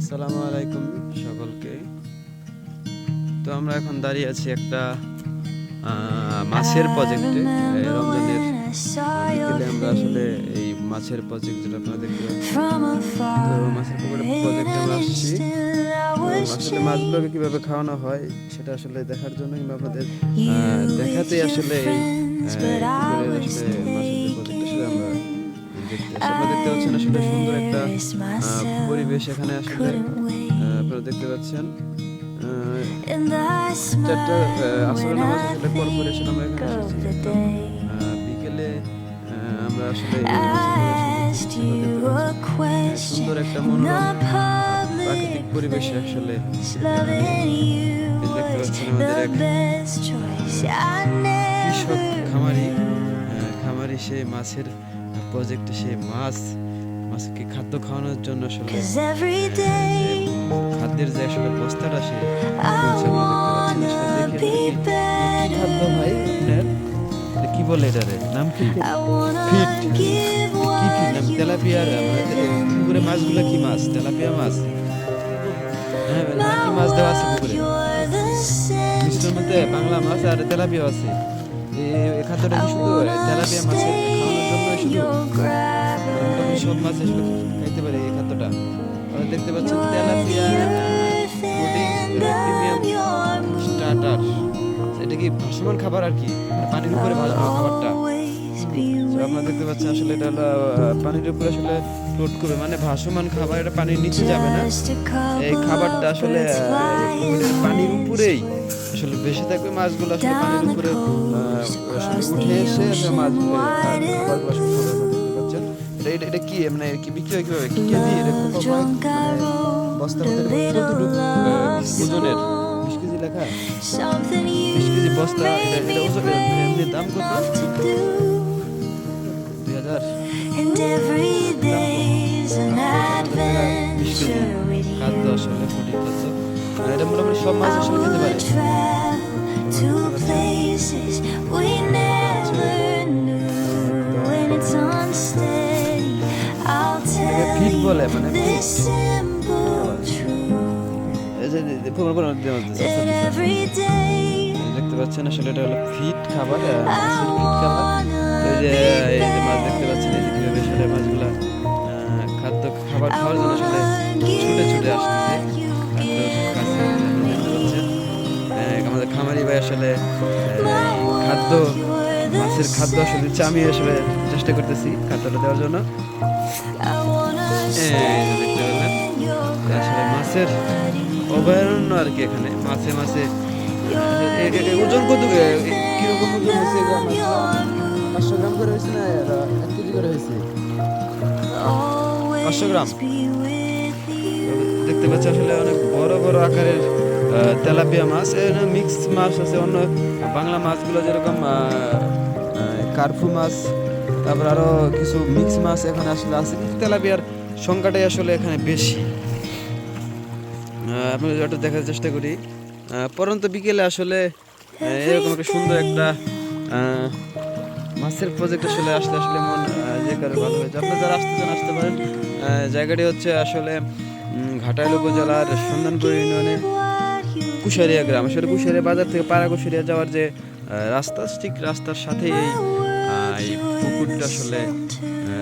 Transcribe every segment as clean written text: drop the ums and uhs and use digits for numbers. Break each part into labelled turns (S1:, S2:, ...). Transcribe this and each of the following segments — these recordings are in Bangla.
S1: আসসালামু আলাইকুম সকলকে। তো আমরা এখন দাঁড়িয়ে আছি একটা মাছের প্রজেক্টে। রমজানের বিকেলে আমরা আসলে এই মাছের প্রজেক্ট যেটা আপনারা দেখতে পাচ্ছেন, তো মাছের প্রজেক্টে আমরা আসছি। আসলে মাছগুলোকে কিভাবে খাওয়ানো হয় সেটা আসলে দেখার জন্য কিংবা আপনাদের দেখাতে আসলে এই আসলে মাছের যে প্রজেক্ট সেটা আমরা আপনারা দেখতে পাচ্ছেন। আসলে সুন্দর একটা পরিবেশ এখানে আসলে আপনারা দেখতে পাচ্ছেন। চারটা আসরের নামাজ আসলে পরপর এসে আমরা এখানে এসেছি। বিকেলে আমরা আসলে সুন্দর একটা মনোরম প্রাকৃতিক পরিবেশে আসলে দেখতে পাচ্ছেন আমাদের এক কৃষক খামারি সেই মাছের প্রজেক্টে সেই মাছকে খাদ্য খাওয়ানোর জন্য আসলে খাদ্যের যে আসলে বস্তাটা সে খাদ্য ভাই আপনার কি বলে এটারে নাম কি? ফিট। কি ফিট নাম? তেলাপিয়ার পুকুরে মাছগুলো কি মাছ? তেলাপিয়া মাছ। হ্যাঁ, কি মাছ দেওয়া আছে পুকুরে? মিষ্টির মধ্যে বাংলা মাছ আর তেলাপিয়া আছে। এই খাদ্যটা কি শুধু তেলাপিয়া মাছের খাওয়ানোর জন্য শুধু? সব মাছ আসলে খাইতে পারে এই খাদ্যটা। আপনারা দেখতে পাচ্ছেন তেলাপিয়া প্রিমিয়াম স্টার্টার। এটা কি ভাসমান খাবার আর কি, পানির উপরে ভাসমান খাবারটা। আপনারা দেখতে পাচ্ছেন আসলে এটা হলো পানির উপরে আসলে ফ্লোট করবে, মানে ভাসমান খাবার। এটা পানির নিচে যাবে না, এই খাবারটা আসলে পানির উপরেই আসলে ভেসে থাকবে। মাছগুলো আসলে পানির উপরে উঠে এসে মাছগুলো খাবারগুলো আসলে দেখতে পাচ্ছেন। এটা কি মানে কি বিক্রি হয় কিভাবে, কি কেজি? বস্তার মধ্যে ওজনের 20 কেজি লেখা, 20 কেজি বস্তা। এটা ওজনের এমনি দাম কত? 2000। 20 কেজি খাদ্য আসলে ফুটিং খাদ্য। এটা মোটামুটি সব মাছ আসলে খেতে পারে। ফিট বলে, মানে দেখতে পাচ্ছেন আসলে এটা হলো ফিট খাবার, মাছের ফিট খাবার। এই যে মাছ দেখতে পাচ্ছেন, এই যে কিভাবে আসলে মাছগুলা খাবার খাওয়ার জন্য আসলে ছুটে ছুটে আসতেছে আমাদের খামারি ভাই আসলে মাছের খাদ্য আসলে আমি আসলে চেষ্টা করতেছি খাদ্যটা দেওয়ার জন্য। দেখতে পেলেন আসলে মাছের অভয়ারণ্য আর কি। এখানে মাছে ওজন কত, কিরকম ওজন হয়েছে? 500 গ্রাম করে হয়েছে না 1 কেজি করে হয়েছে? 500 গ্রাম। দেখতে পাচ্ছি আসলে অনেক বড় বড় আকারের তেলাপিয়া মাছ। মিক্স মাছ আছে, অন্য বাংলা মাছগুলো যেরকম কার্পু মাছ, তারপর আরো কিছু মিক্স মাছ এখানে আসলে আছে, কিন্তু তেলাপিয়ার সংখ্যাটাই আসলে এখানে বেশি। আপনি একটু দেখার চেষ্টা করি। পরন্ত বিকেলে আসলে এরকম একটা সুন্দর একটা মাছের প্রজেক্ট আসলে আসলে মন যে কারো ভালো হয়েছে। আপনারা যারা আসতে চান আসতে পারেন। জায়গাটি হচ্ছে আসলে ঘাটাইল উপজেলার সন্ধানপুর ইউনিয়নে কুশারিয়া গ্রাম। আসলে কুশারিয়া বাজার থেকে পাড়া কুশারিয়া যাওয়ার যে রাস্তা, ঠিক রাস্তার সাথে এই পুকুরটা আসলে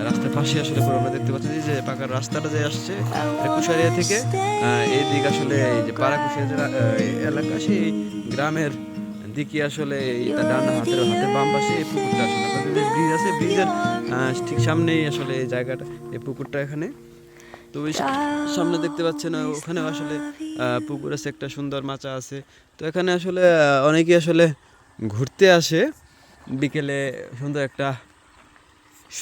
S1: রাস্তার পাশে আসলে আমরা দেখতে পাচ্ছি যে পাকার রাস্তাটা যে আসছে কুশারিয়া থেকে এই দিক আসলে এই যে পাড়া কুশারিয়া এলাকা, সেই গ্রামের দিকে আসলে ডান হাতের বাম পাশে এই পুকুরটা আসলে ব্রিজ আছে, ব্রিজের ঠিক সামনেই আসলে এই জায়গাটা, এই পুকুরটা এখানে। তো ওই সামনে দেখতে পাচ্ছেন ওখানে আসলে পুকুর আছে, একটা সুন্দর মাচা আছে। তো এখানে আসলে অনেকেই আসলে ঘুরতে আসে বিকেলে, সুন্দর একটা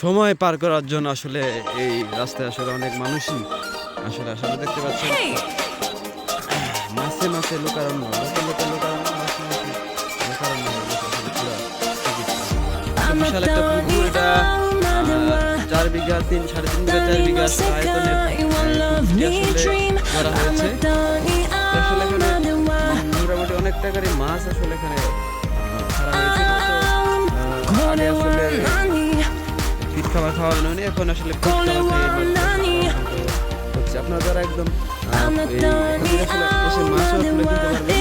S1: সময় পার করার জন্য। আসলে এই রাস্তায় আসলে অনেক মানুষই আসলে দেখতে পাচ্ছেন মাছে লোকারণ্য, বিশাল একটা পুকুর। এটা 4 বিঘা 3.5 বিঘা 4 বিঘা আয়তনের করা হয়েছে। আসলে এখানে মোটামুটি অনেক টাকারই মাছ আসলে এখানে ছাড়া হয়েছে। ফিট খাবার খাওয়ানো, এখন আসলে ফিট খাবার খাইয়ে রাখছি। আপনারা যারা একদম এখান থেকে আসলে এসে মাছও তুলে কিনতে পারবেন।